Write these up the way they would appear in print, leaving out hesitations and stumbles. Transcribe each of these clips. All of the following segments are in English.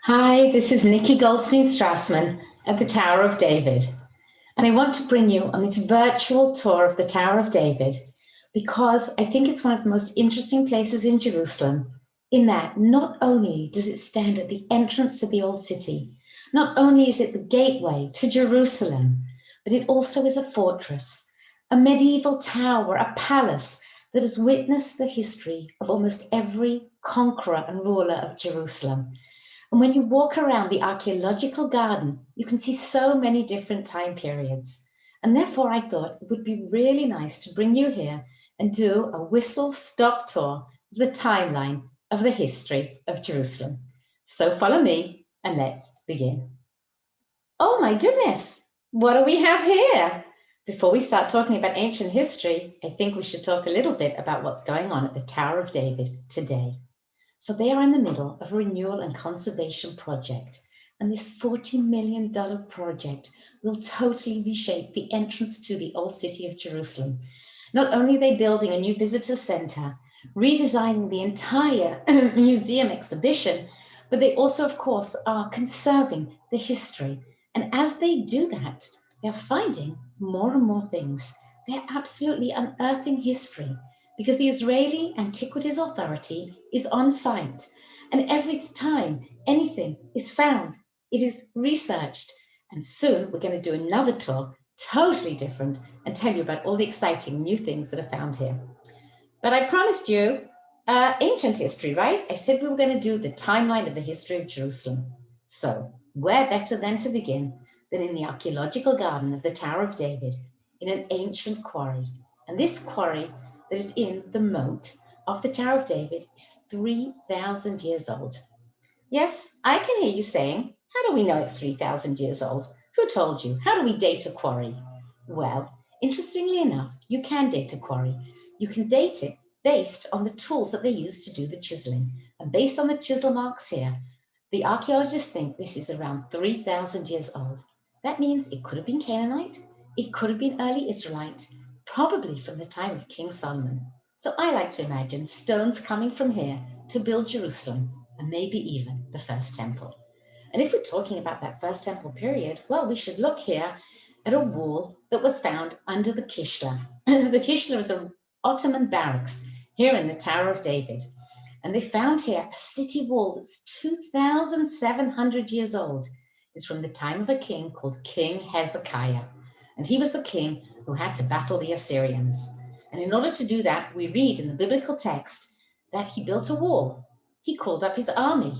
Hi, this is Nikki Goldstein Strassman at the Tower of David, and I want to bring you on this virtual tour of the Tower of David because I think it's one of the most interesting places in Jerusalem, in that not only does it stand at the entrance to the Old City, not only is it the gateway to Jerusalem, but it also is a fortress, a medieval tower, a palace that has witnessed the history of almost every conqueror and ruler of Jerusalem. And when you walk around the archaeological garden, you can see so many different time periods. And therefore, I thought it would be really nice to bring you here and do a whistle-stop tour of the timeline of the history of Jerusalem. So follow me and let's begin. Oh my goodness, what do we have here? Before we start talking about ancient history, I think we should talk a little bit about what's going on at the Tower of David today. So they are in the middle of a renewal and conservation project. And this $40 million project will totally reshape the entrance to the old city of Jerusalem. Not only are they building a new visitor center, redesigning the entire museum exhibition, but they also, of course, are conserving the history. And as they do that, they're finding more and more things. They're absolutely unearthing history, because the Israeli Antiquities Authority is on site. And every time anything is found, it is researched. And soon we're going to do another tour, totally different, and tell you about all the exciting new things that are found here. But I promised you ancient history, right? I said we were going to do the timeline of the history of Jerusalem. So where better than to begin than in the archaeological garden of the Tower of David, in an ancient quarry. And this quarry that is in the moat of the Tower of David is 3,000 years old. Yes, I can hear you saying, how do we know it's 3,000 years old? Who told you? How do we date a quarry? Well, interestingly enough, you can date a quarry. You can date it based on the tools that they use to do the chiseling. And based on the chisel marks here, the archaeologists think this is around 3,000 years old. That means it could have been Canaanite, it could have been early Israelite, probably from the time of King Solomon. So I like to imagine stones coming from here to build Jerusalem, and maybe even the first temple. And if we're talking about that first temple period, well, we should look here at a wall that was found under the Kishla. The Kishla is an Ottoman barracks here in the Tower of David. And they found here a city wall that's 2,700 years old. It's from the time of a king called King Hezekiah. And he was the king who had to battle the Assyrians. And in order to do that, we read in the biblical text that he built a wall. He called up his army.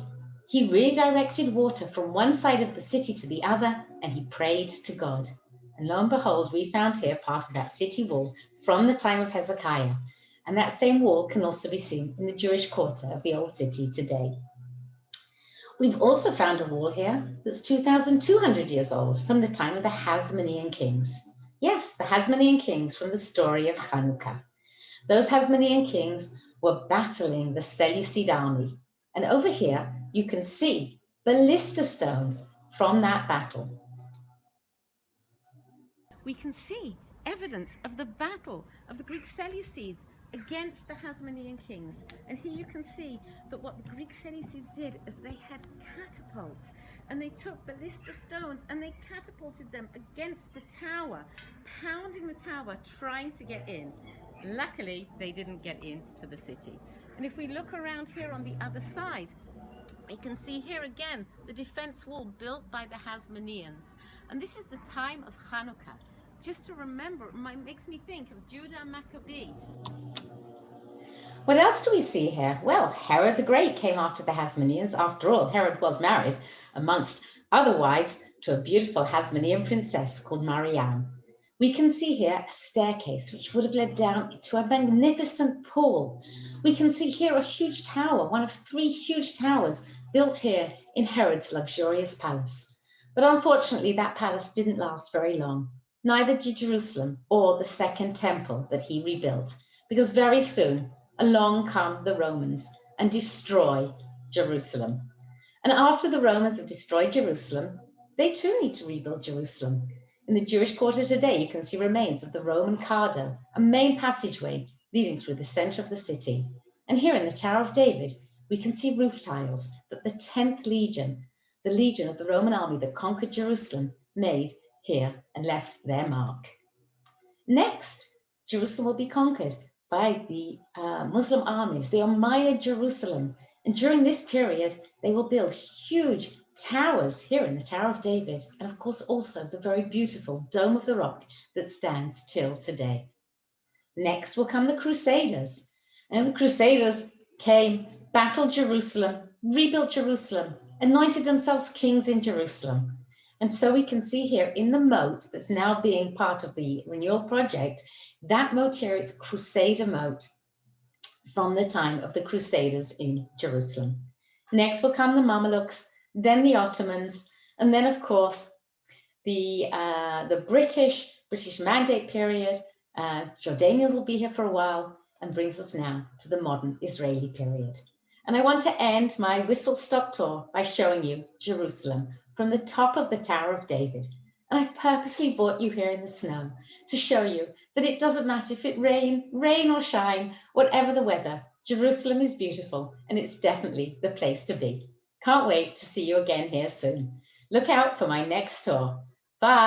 He redirected water from one side of the city to the other, and he prayed to God. And lo and behold, we found here part of that city wall from the time of Hezekiah. And that same wall can also be seen in the Jewish quarter of the Old City today. We've also found a wall here that's 2,200 years old from the time of the Hasmonean kings. Yes, the Hasmonean kings from the story of Hanukkah. Those Hasmonean kings were battling the Seleucid army. And over here, you can see ballista stones from that battle. We can see evidence of the battle of the Greek Seleucids against the Hasmonean kings. And here you can see that what the Greek Seleucids did is they had catapults, and they took ballista stones and they catapulted them against the tower, pounding the tower, trying to get in. Luckily, they didn't get into the city. And if we look around here on the other side, we can see here again the defense wall built by the Hasmoneans. And this is the time of Hanukkah. Just to remember, it makes me think of Judah Maccabee. What else do we see here? Well, Herod the Great came after the Hasmoneans. After all, Herod was married, amongst other wives, to a beautiful Hasmonean princess called Mariam. We can see here a staircase which would have led down to a magnificent pool. We can see here a huge tower, one of 3 huge towers built here in Herod's luxurious palace. But unfortunately, that palace didn't last very long. Neither did Jerusalem or the Second Temple that he rebuilt, because very soon along come the Romans and destroy Jerusalem. And after the Romans have destroyed Jerusalem, they too need to rebuild Jerusalem. In the Jewish quarter today, you can see remains of the Roman Cardo, a main passageway leading through the center of the city. And here in the Tower of David, we can see roof tiles that the 10th Legion the legion of the Roman army that conquered Jerusalem made here and left their mark. Next, Jerusalem will be conquered by the Muslim armies, the Umayyad Jerusalem. And during this period, they will build huge towers here in the Tower of David, and of course also the very beautiful Dome of the Rock that stands till today. Next will come the Crusaders. And the Crusaders came, battled Jerusalem, rebuilt Jerusalem, anointed themselves kings in Jerusalem. And so we can see here in the moat that's now being part of the renewal project, that moat here is Crusader moat from the time of the Crusaders in Jerusalem. Next will come the Mamelukes, then the Ottomans, and then of course the British Mandate period. Jordanians will be here for a while, and brings us now to the modern Israeli period. And I want to end my whistle-stop tour by showing you Jerusalem from the top of the Tower of David. And I've purposely brought you here in the snow to show you that it doesn't matter if it rain or shine, whatever the weather, Jerusalem is beautiful, and it's definitely the place to be. Can't wait to see you again here soon. Look out for my next tour. Bye.